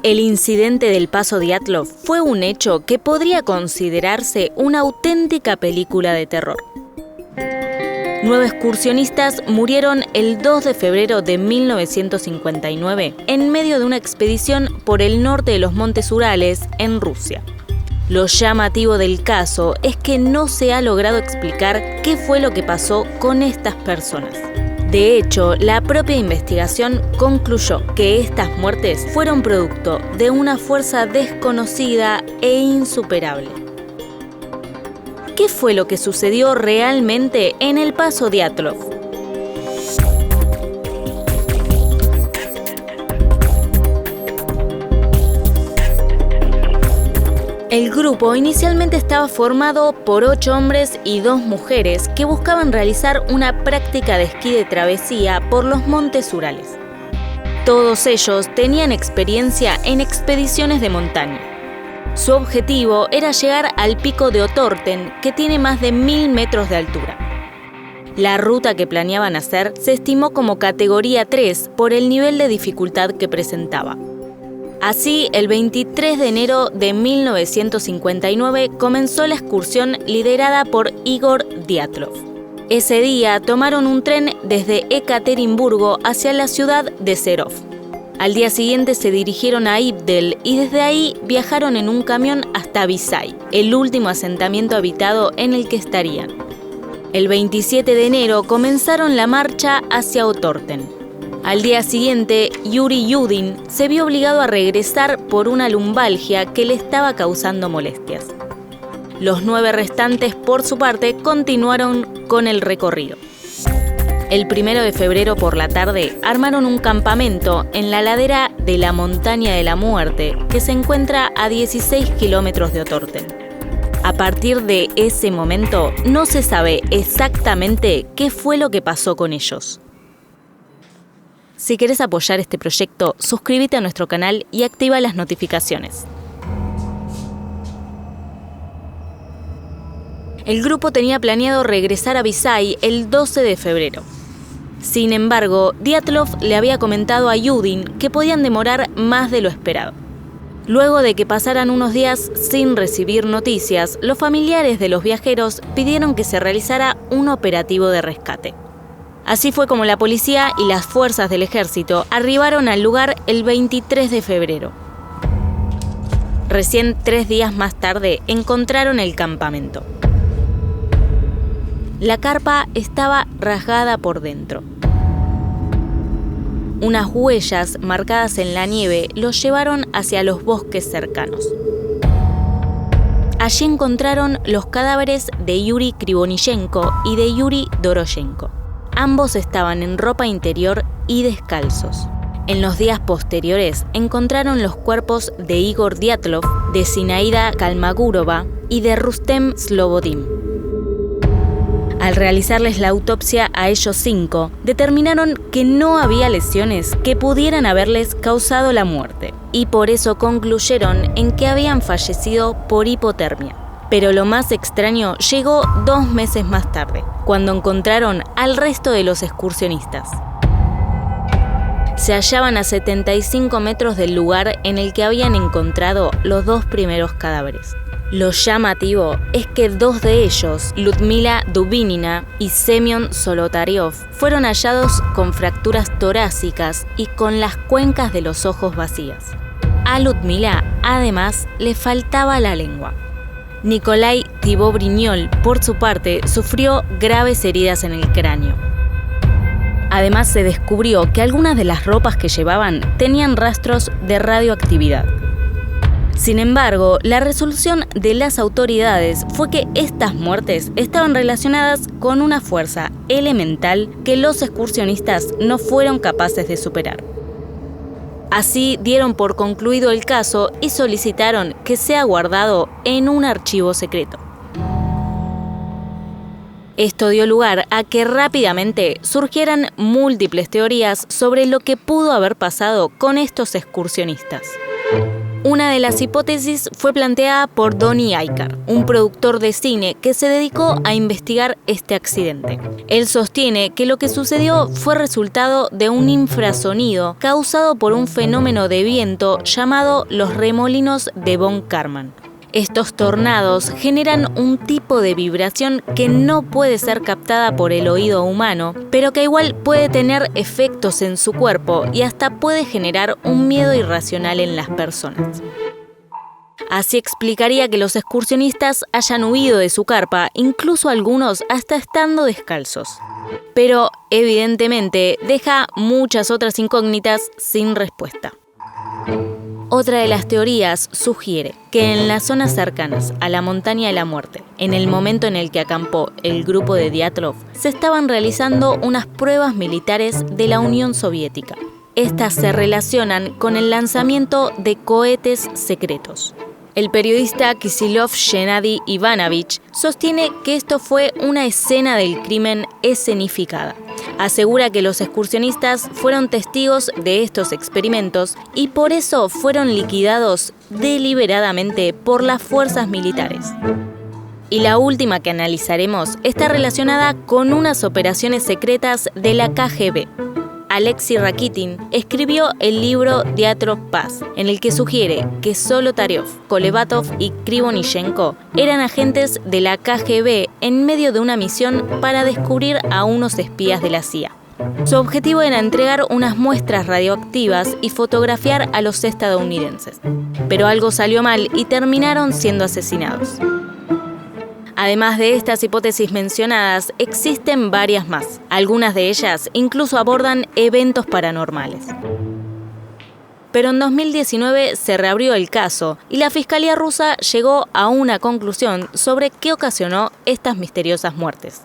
El incidente del Paso Dyatlov fue un hecho que podría considerarse una auténtica película de terror. 9 excursionistas murieron el 2 de febrero de 1959 en medio de una expedición por el norte de los Montes Urales, en Rusia. Lo llamativo del caso es que no se ha logrado explicar qué fue lo que pasó con estas personas. De hecho, la propia investigación concluyó que estas muertes fueron producto de una fuerza desconocida e insuperable. ¿Qué fue lo que sucedió realmente en el Paso Dyatlov? El grupo inicialmente estaba formado por 8 hombres y 2 mujeres que buscaban realizar una práctica de esquí de travesía por los Montes Urales. Todos ellos tenían experiencia en expediciones de montaña. Su objetivo era llegar al pico de Otorten, que tiene más de 1000 metros de altura. La ruta que planeaban hacer se estimó como categoría 3 por el nivel de dificultad que presentaba. Así, el 23 de enero de 1959 comenzó la excursión liderada por Igor Dyatlov. Ese día tomaron un tren desde Ekaterimburgo hacia la ciudad de Serov. Al día siguiente se dirigieron a Ivdel y desde ahí viajaron en un camión hasta Visay, el último asentamiento habitado en el que estarían. El 27 de enero comenzaron la marcha hacia Otorten. Al día siguiente, Yuri Yudin se vio obligado a regresar por una lumbalgia que le estaba causando molestias. Los 9 restantes, por su parte, continuaron con el recorrido. El 1 de febrero por la tarde armaron un campamento en la ladera de la Montaña de la Muerte, que se encuentra a 16 kilómetros de Otorten. A partir de ese momento, no se sabe exactamente qué fue lo que pasó con ellos. Si querés apoyar este proyecto, suscríbete a nuestro canal y activa las notificaciones. El grupo tenía planeado regresar a Visay el 12 de febrero. Sin embargo, Dyatlov le había comentado a Yudin que podían demorar más de lo esperado. Luego de que pasaran unos días sin recibir noticias, los familiares de los viajeros pidieron que se realizara un operativo de rescate. Así fue como la policía y las fuerzas del ejército arribaron al lugar el 23 de febrero. Recién 3 días más tarde encontraron el campamento. La carpa estaba rasgada por dentro. Unas huellas marcadas en la nieve los llevaron hacia los bosques cercanos. Allí encontraron los cadáveres de Yuri Krivoniyenko y de Yuri Doroshenko. Ambos estaban en ropa interior y descalzos. En los días posteriores encontraron los cuerpos de Igor Dyatlov, de Zinaida Kalmagurova y de Rustem Slobodin. Al realizarles la autopsia a ellos 5, determinaron que no había lesiones que pudieran haberles causado la muerte, y por eso concluyeron en que habían fallecido por hipotermia. Pero lo más extraño llegó 2 meses más tarde, cuando encontraron al resto de los excursionistas. Se hallaban a 75 metros del lugar en el que habían encontrado los 2 primeros cadáveres. Lo llamativo es que 2 de ellos, Ludmila Dubinina y Semyon Zolotaryov, fueron hallados con fracturas torácicas y con las cuencas de los ojos vacías. A Ludmila, además, le faltaba la lengua. Nikolai Thibeaux-Brignol, por su parte, sufrió graves heridas en el cráneo. Además, se descubrió que algunas de las ropas que llevaban tenían rastros de radioactividad. Sin embargo, la resolución de las autoridades fue que estas muertes estaban relacionadas con una fuerza elemental que los excursionistas no fueron capaces de superar. Así dieron por concluido el caso y solicitaron que sea guardado en un archivo secreto. Esto dio lugar a que rápidamente surgieran múltiples teorías sobre lo que pudo haber pasado con estos excursionistas. Una de las hipótesis fue planteada por Donnie Eichar, un productor de cine que se dedicó a investigar este accidente. Él sostiene que lo que sucedió fue resultado de un infrasonido causado por un fenómeno de viento llamado los remolinos de von Karman. Estos tornados generan un tipo de vibración que no puede ser captada por el oído humano, pero que igual puede tener efectos en su cuerpo y hasta puede generar un miedo irracional en las personas. Así explicaría que los excursionistas hayan huido de su carpa, incluso algunos hasta estando descalzos. Pero, evidentemente, deja muchas otras incógnitas sin respuesta. Otra de las teorías sugiere que en las zonas cercanas a la Montaña de la Muerte, en el momento en el que acampó el grupo de Dyatlov, se estaban realizando unas pruebas militares de la Unión Soviética. Estas se relacionan con el lanzamiento de cohetes secretos. El periodista Kisilov Gennady Ivanovich sostiene que esto fue una escena del crimen escenificada. Asegura que los excursionistas fueron testigos de estos experimentos y por eso fueron liquidados deliberadamente por las fuerzas militares. Y la última que analizaremos está relacionada con unas operaciones secretas de la KGB. Alexei Rakitin escribió el libro Dyatlov Pass, en el que sugiere que Zolotaryov, Kolevatov y Krivonishenko eran agentes de la KGB en medio de una misión para descubrir a unos espías de la CIA. Su objetivo era entregar unas muestras radioactivas y fotografiar a los estadounidenses. Pero algo salió mal y terminaron siendo asesinados. Además de estas hipótesis mencionadas, existen varias más. Algunas de ellas incluso abordan eventos paranormales. Pero en 2019 se reabrió el caso y la Fiscalía rusa llegó a una conclusión sobre qué ocasionó estas misteriosas muertes.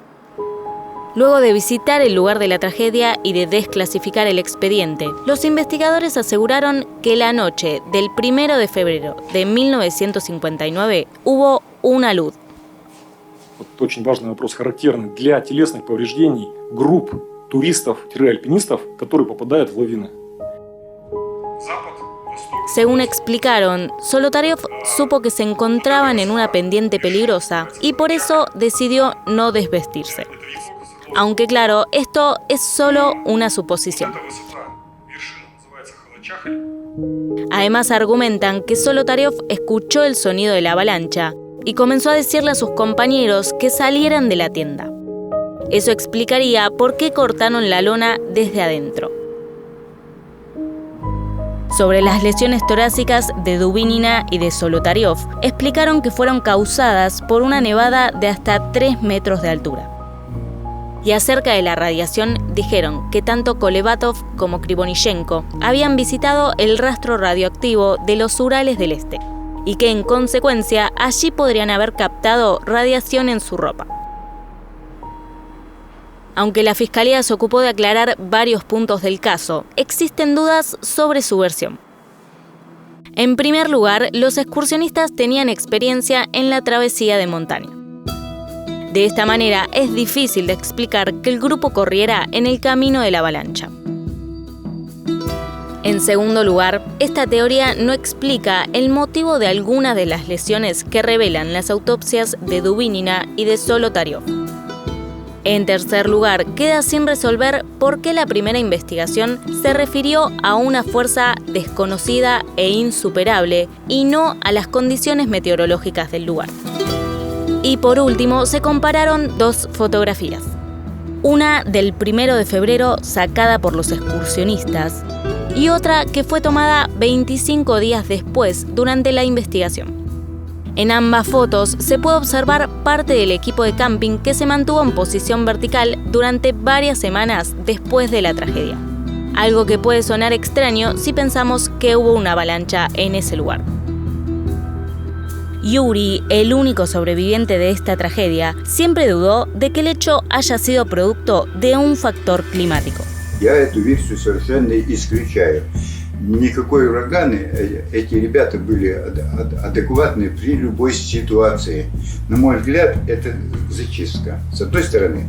Luego de visitar el lugar de la tragedia y de desclasificar el expediente, los investigadores aseguraron que la noche del 1 de febrero de 1959 hubo una luz. Это очень важный вопрос, характерный для телесных повреждений групп туристов-альпинистов, которые попадают в лавины. Según explicaron, Zolotaryov supo que se encontraban en una pendiente peligrosa y por eso decidió no desvestirse. Aunque claro, esto es solo una suposición. Además argumentan que Zolotaryov escuchó el sonido de la avalancha y comenzó a decirle a sus compañeros que salieran de la tienda. Eso explicaría por qué cortaron la lona desde adentro. Sobre las lesiones torácicas de Dubinina y de Zolotaryov, explicaron que fueron causadas por una nevada de hasta 3 metros de altura. Y acerca de la radiación, dijeron que tanto Kolevatov como Krivonishenko habían visitado el rastro radioactivo de los Urales del Este, y que en consecuencia allí podrían haber captado radiación en su ropa. Aunque la Fiscalía se ocupó de aclarar varios puntos del caso, existen dudas sobre su versión. En primer lugar, los excursionistas tenían experiencia en la travesía de montaña. De esta manera, es difícil de explicar que el grupo corriera en el camino de la avalancha. En segundo lugar, esta teoría no explica el motivo de algunas de las lesiones que revelan las autopsias de Dubinina y de Zolotaryov. En tercer lugar, queda sin resolver por qué la primera investigación se refirió a una fuerza desconocida e insuperable y no a las condiciones meteorológicas del lugar. Y por último, se compararon dos fotografías. Una del 1 de febrero sacada por los excursionistas y otra que fue tomada 25 días después durante la investigación. En ambas fotos se puede observar parte del equipo de camping que se mantuvo en posición vertical durante varias semanas después de la tragedia. Algo que puede sonar extraño si pensamos que hubo una avalancha en ese lugar. Yuri, el único sobreviviente de esta tragedia, siempre dudó de que el hecho haya sido producto de un factor climático. Я эту версию совершенно исключаю. Никакой ураганы, эти ребята были адекватны при любой ситуации. На мой взгляд, это зачистка. С одной стороны,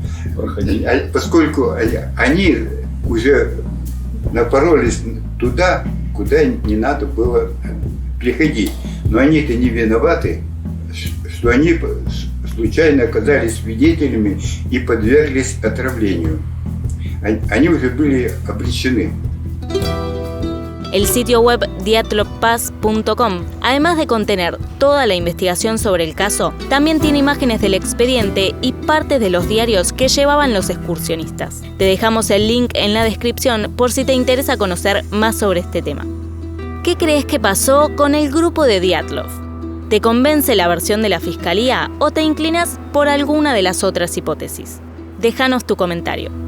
поскольку они уже напоролись туда, куда не надо было приходить. Но они-то не виноваты, что они случайно оказались свидетелями и подверглись отравлению. Они уже были обречены. El sitio web diatlopaz.com, además de contener toda la investigación sobre el caso, también tiene imágenes del expediente y partes de los diarios que llevaban los excursionistas. Te dejamos el link en la descripción por si te interesa conocer más sobre este tema. ¿Qué crees que pasó con el grupo de Dyatlov? ¿Te convence la versión de la Fiscalía o te inclinas por alguna de las otras hipótesis? Déjanos tu comentario.